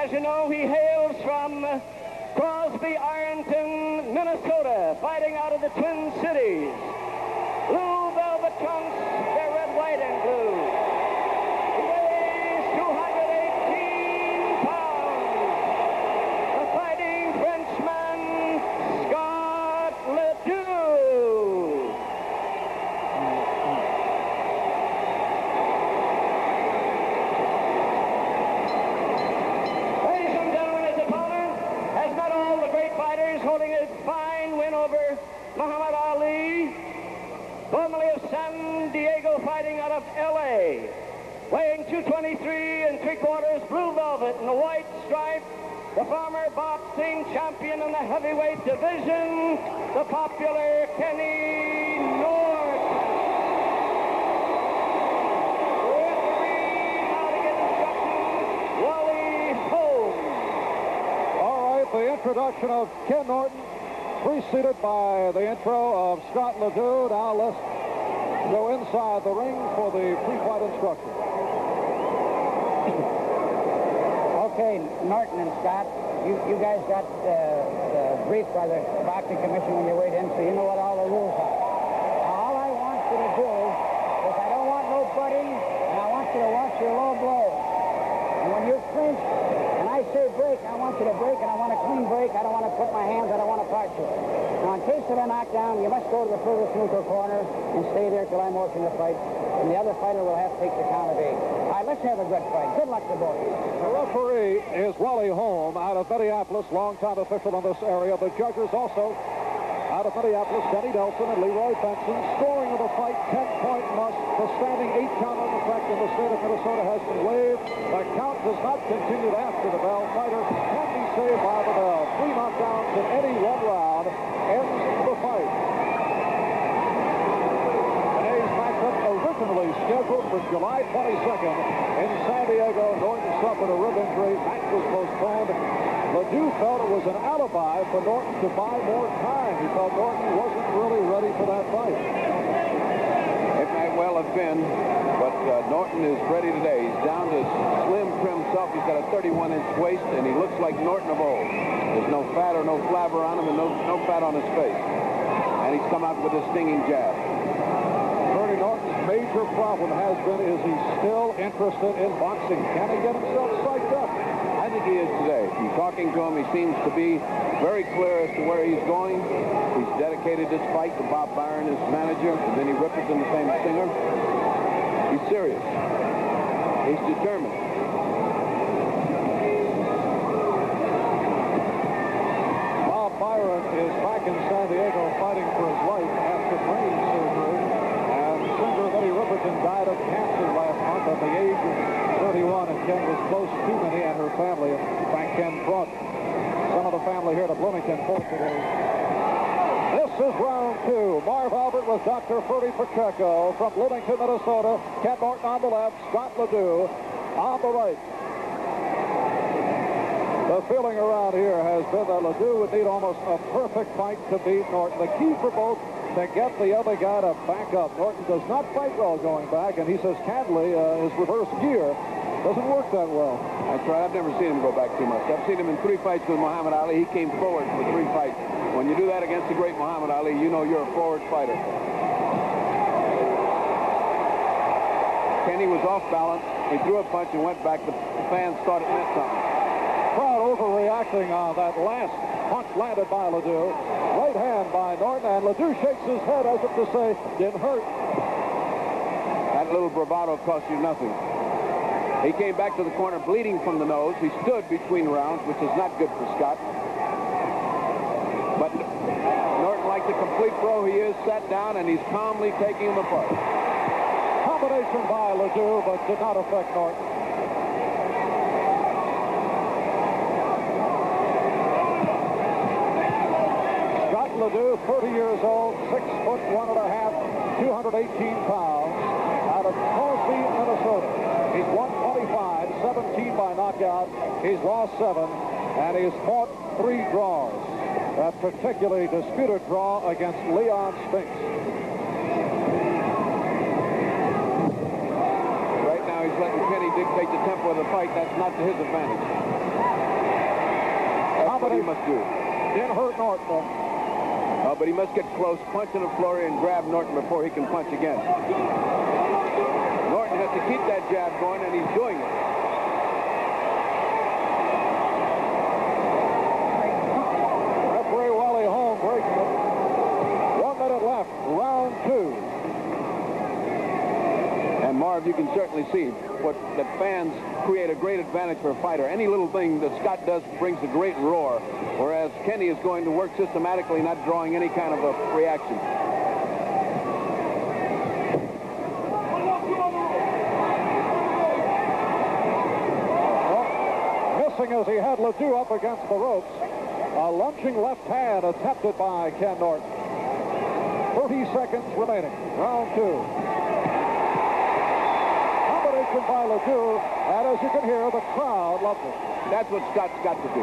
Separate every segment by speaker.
Speaker 1: As you know, he hails from Crosby, Ironton, Minnesota, fighting out of the Twin Cities. Blue velvet trunks, they're red, white, and blue. He weighs 218 pounds. The fighting Frenchman, Scott Ledoux. Ladies and gentlemen, his opponent has met all the great fighters, holding a fine win over Muhammad Ali, formerly of San Diego, fighting out of L.A., weighing 223 3/4, blue velvet and a white stripe, the former boxing champion in the heavyweight division, the popular Kenny Norton. Referee now to get instructions, Wally Holmes.
Speaker 2: All right, the introduction of Ken Norton, preceded by the intro of Scott Ledoux. Now let's go inside the ring for the pre-fight instruction.
Speaker 3: Okay, Norton and Scott, you guys got briefed by the boxing commission when you weighed in, so you know what all the rules are. Now, all I want you to do is I don't want no butting, and I want you to watch your low blow. And when you clinch, and I say break, I want you to break, and I want a clean break. I don't want to put my hands, I don't want to part you. Now, in case of a knockdown, you must go to the furthest neutral corner and stay there till I'm working the fight, and the other fighter will have to take the count of 8. All right, let's have a good fight. Good luck to both of you.
Speaker 2: The referee is Wally Holmes out of Minneapolis, longtime official in this area. The judges also out of Minneapolis, Denny Nelson and Leroy Benson. Scoring of the fight, 10-point must. The standing 8-count on the fact in the state of Minnesota has been waived. The count does not continue after the bell. Fighter can be saved by the bell. 3 knockdowns in any one round ends the fight. Today's matchup originally scheduled for July 22nd in San Diego. Norton suffered a rib injury. Match was postponed. Ledoux felt it was an alibi for Norton to buy more time. He felt Norton wasn't really ready for that fight.
Speaker 4: It may well have been, but Norton is ready today. He's down to slim, trim self. He's got a 31-inch waist, and he looks like Norton of old. There's no fat or no flabber on him, and no fat on his face. And he's come out with a stinging jab.
Speaker 2: Bernie Norton's major problem has been, is he still interested in boxing? Can he get himself psyched up?
Speaker 4: I think he is today. From talking to him, he seems to be very clear as to where he's going. He's dedicated this fight to Bob Byron, his manager, and then he Ripperton, the famous singer. He's serious. He's determined.
Speaker 2: Bob Byron is back in San Diego fighting for his life after brain surgery. And singer Eddie Ripperton died of cancer last month at the age of 31, and Ken was close to Minnie and her family. In fact, Ken brought some of the family here to Bloomington for today. This is round 2. Marv Albert with Dr. Ferdy Pacheco from Bloomington, Minnesota. Ken Norton on the left, Scott Ledoux on the right. The feeling around here has been that Ledoux would need almost a perfect fight to beat Norton. The key for both, to get the other guy to back up. Norton does not fight well going back, and he says candidly his reverse gear doesn't work that well.
Speaker 4: That's right. I've never seen him go back too much. I've seen him in 3 fights with Muhammad Ali. He came forward for 3 fights. When you do that against the great Muhammad Ali, you know you're a forward fighter. Kenny was off balance. He threw a punch and went back. The fans thought it meant something.
Speaker 2: Crowd overreacting on that last punch landed by Ledoux. Right hand by Norton, and Ledoux shakes his head as if to say, didn't hurt.
Speaker 4: That little bravado cost you nothing. He came back to the corner bleeding from the nose. He stood between rounds, which is not good for Scott. But Norton, like the complete pro he is, sat down, and he's calmly taking him apart.
Speaker 2: Combination by Ledoux, but did not affect Norton. Scott Ledoux, 30 years old, 6'1½", 218 pounds, out of Crosby, Minnesota. He's won 25, 17 by knockout. He's lost 7, and he's fought 3 draws. A particularly disputed draw against Leon Spinks.
Speaker 4: Right now he's letting Kenny dictate the tempo of the fight. That's not to his advantage. he must do.
Speaker 2: Didn't hurt Norton.
Speaker 4: But he must get close, punch in a flurry, and grab Norton before he can punch again. Norton has to keep that jab going, and he's doing it.
Speaker 2: Referee Wally Holm breaking it. 1 minute left, round 2.
Speaker 4: And Marv, you can certainly see that fans create a great advantage for a fighter. Any little thing that Scott does brings a great roar, whereas Kenny is going to work systematically, not drawing any kind of a reaction.
Speaker 2: Missing as he had Ledoux up against the ropes. A lunging left hand attempted by Ken Norton. 30 seconds remaining. Round 2. By Ledoux, and as you can hear, the crowd loves it.
Speaker 4: That's what Scott's got to do.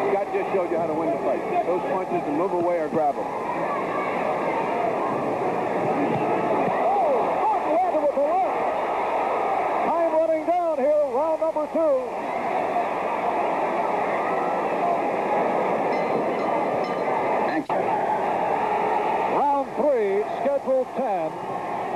Speaker 4: Scott just showed you how to win the fight. Those punches and move away or grab them.
Speaker 2: Oh, Norton landed with the left. Time running down here, round number 2. Round 3, scheduled 10.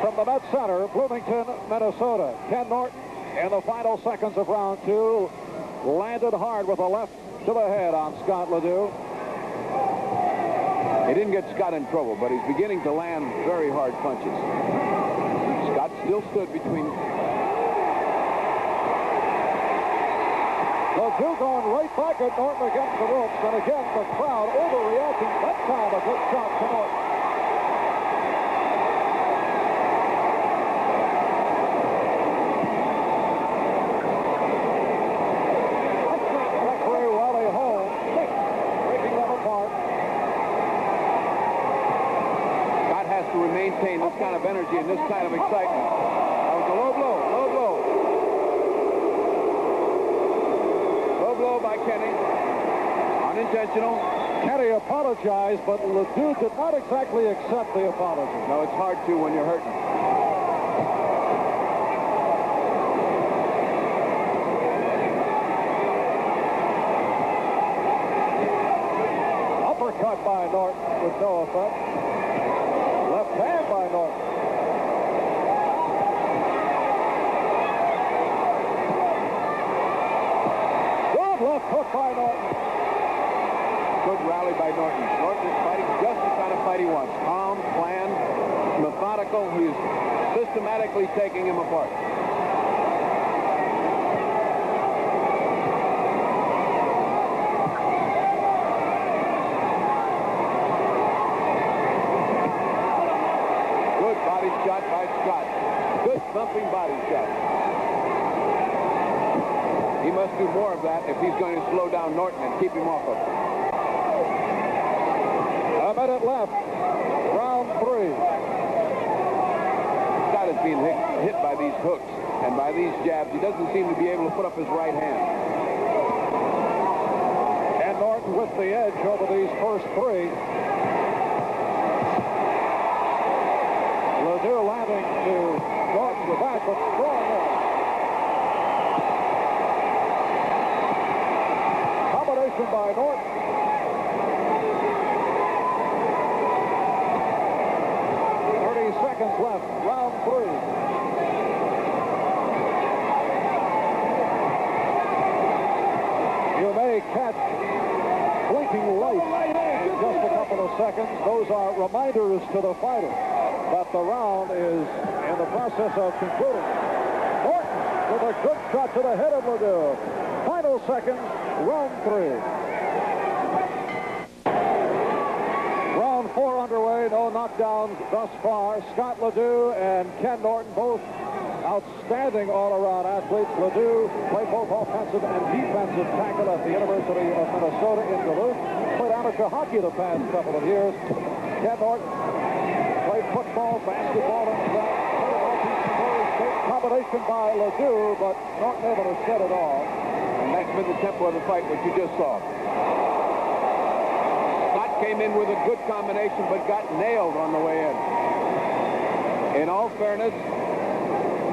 Speaker 2: From the Met Center, Bloomington, Minnesota. Ken Norton, in the final seconds of round 2, landed hard with a left to the head on Scott Ledoux.
Speaker 4: He didn't get Scott in trouble, but he's beginning to land very hard punches. Scott still stood between.
Speaker 2: Ledoux going right back at Norton against the ropes, and again the crowd overreacting. That time a good shot to Norton.
Speaker 4: Maintain this kind of energy and this kind of excitement. That was a low blow, low blow. Low blow by Kenny. Unintentional.
Speaker 2: Kenny apologized, but Ledoux did not exactly accept the apology.
Speaker 4: No, it's hard to when you're hurting.
Speaker 2: Uppercut by Norton with no effect. Left hand by Norton. Good left hook by Norton.
Speaker 4: Good rally by Norton. Norton is fighting just the kind of fight he wants. Calm, planned, methodical. He's systematically taking him apart. Shot by Scott. Good thumping body shot. He must do more of that if he's going to slow down Norton and keep him off of him.
Speaker 2: A minute left. Round 3.
Speaker 4: Scott is being hit by these hooks and by these jabs. He doesn't seem to be able to put up his right hand.
Speaker 2: And Norton with the edge over these first 3. Ledoux landing to Norton the back, but throwing it. Combination by Norton. Seconds left, round 3. You may catch blinking lights in just a couple of seconds. Those are reminders to the fighter that the round is in the process of concluding. Norton with a good shot to the head of Ledoux. Final seconds, round 3. Round 4 underway, no knockdowns thus far. Scott Ledoux and Ken Norton, both outstanding all-around athletes. Ledoux played both offensive and defensive tackle at the University of Minnesota in Duluth. Played amateur hockey the past couple of years. Ken Norton played football, basketball, and track. Combination by Ledoux, but Norton able to set it all.
Speaker 4: And that's been the tempo of the fight, what you just saw. Came in with a good combination, but got nailed on the way in. In all fairness,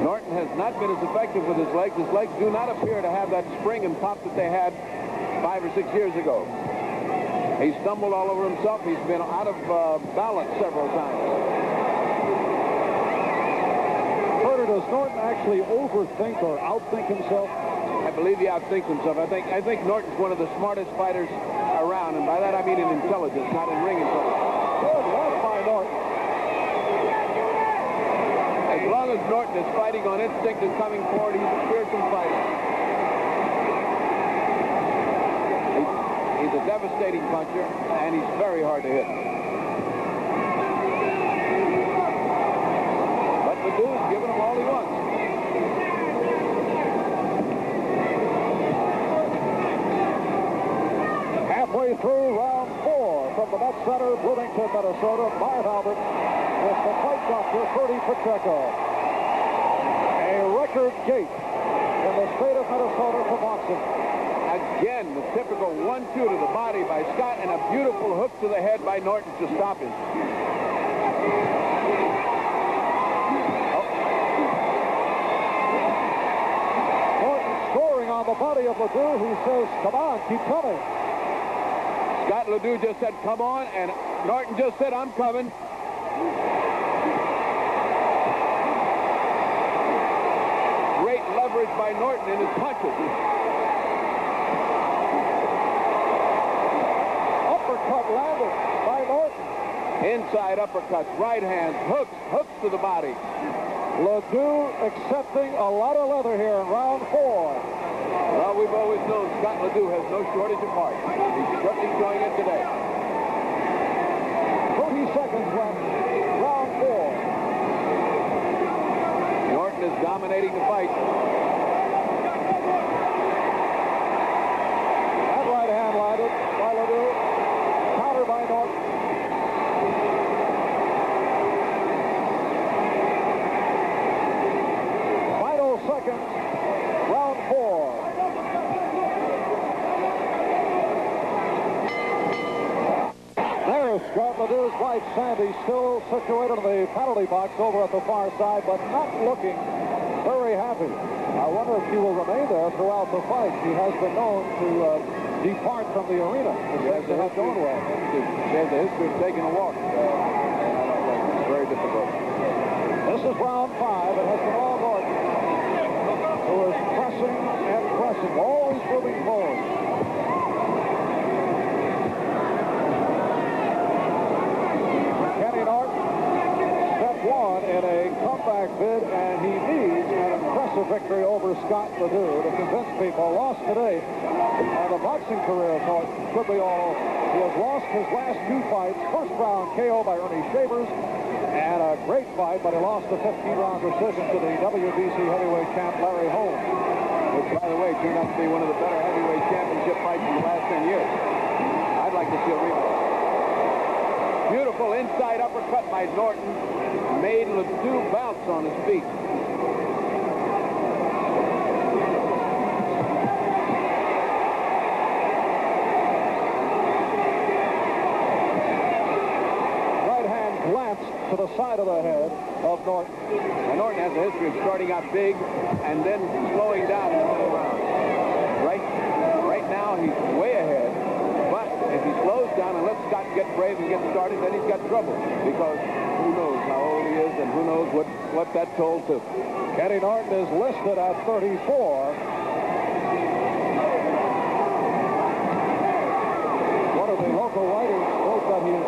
Speaker 4: Norton has not been as effective with his legs. His legs do not appear to have that spring and pop that they had 5 or 6 years ago. He stumbled all over himself. He's been out of balance several times.
Speaker 2: Carter, does Norton actually overthink or outthink himself?
Speaker 4: I believe he outthinks himself. I think Norton's one of the smartest fighters around, and by that I mean in intelligence, not in ring intelligence.
Speaker 2: Good left by Norton.
Speaker 4: As long as Norton is fighting on instinct and coming forward, he's a fearsome fighter. He's a devastating puncher, and he's very hard to hit. But Ledoux's giving him all he wants.
Speaker 2: Halfway through round 4 from the Met Center, Bloomington, Minnesota, Marv Albert with the fight doctor, Ferdy Pacheco. A record gate in the state of Minnesota for boxing.
Speaker 4: Again, the typical 1-2 to the body by Scott and a beautiful hook to the head by Norton to stop him.
Speaker 2: Norton scoring on the body of Ledoux, who says, come on, keep coming.
Speaker 4: Scott Ledoux just said, come on, and Norton just said, I'm coming. Great leverage by Norton in his punches.
Speaker 2: Uppercut landed by Norton.
Speaker 4: Inside uppercuts, right hands, hooks to the body.
Speaker 2: Ledoux accepting a lot of leather here in round 4.
Speaker 4: Well, we've always known Scott Ledoux has no shortage of heart. He's certainly showing it today.
Speaker 2: 30 seconds left, round 4.
Speaker 4: Norton is dominating the fight.
Speaker 2: That right hand landed by Ledoux. Counter by Norton. Final seconds, round 4. There's Scott Ledoux's wife, Sandy, still situated in the penalty box over at the far side, but not looking very happy. I wonder if she will remain there throughout the fight. She has been known to depart from the arena. She has not going well.
Speaker 4: She has a history of taking a walk. It's very difficult.
Speaker 2: This is round 5. It has been all Norton, who is pressing and pressing, always moving forward. Kenny Norton, step 1 in a comeback bid, and he needs an impressive victory over Scott Ledoux to convince people. Lost today, and the boxing career of Norton could be all. He has lost his last 2 fights. First round KO by Ernie Shavers, and a great fight, but he lost a 15-round decision to the WBC heavyweight champ Larry Holmes.
Speaker 4: Which, by the way, turned out to be one of the better heavyweight championship fights in the last 10 years. I'd like to see a rematch. Beautiful inside uppercut by Norton made Ledoux bounce on his feet.
Speaker 2: Right hand glanced to the side of the head of Norton.
Speaker 4: And Norton has a history of starting out big and then slowing down in the middle round. Right now, he's way ahead. But if he slows down and lets Scott get brave and get started, then he's got trouble. Because who knows how old he is and who knows what that told to.
Speaker 2: Kenny Norton is listed at 34. One of the local writers wrote that he is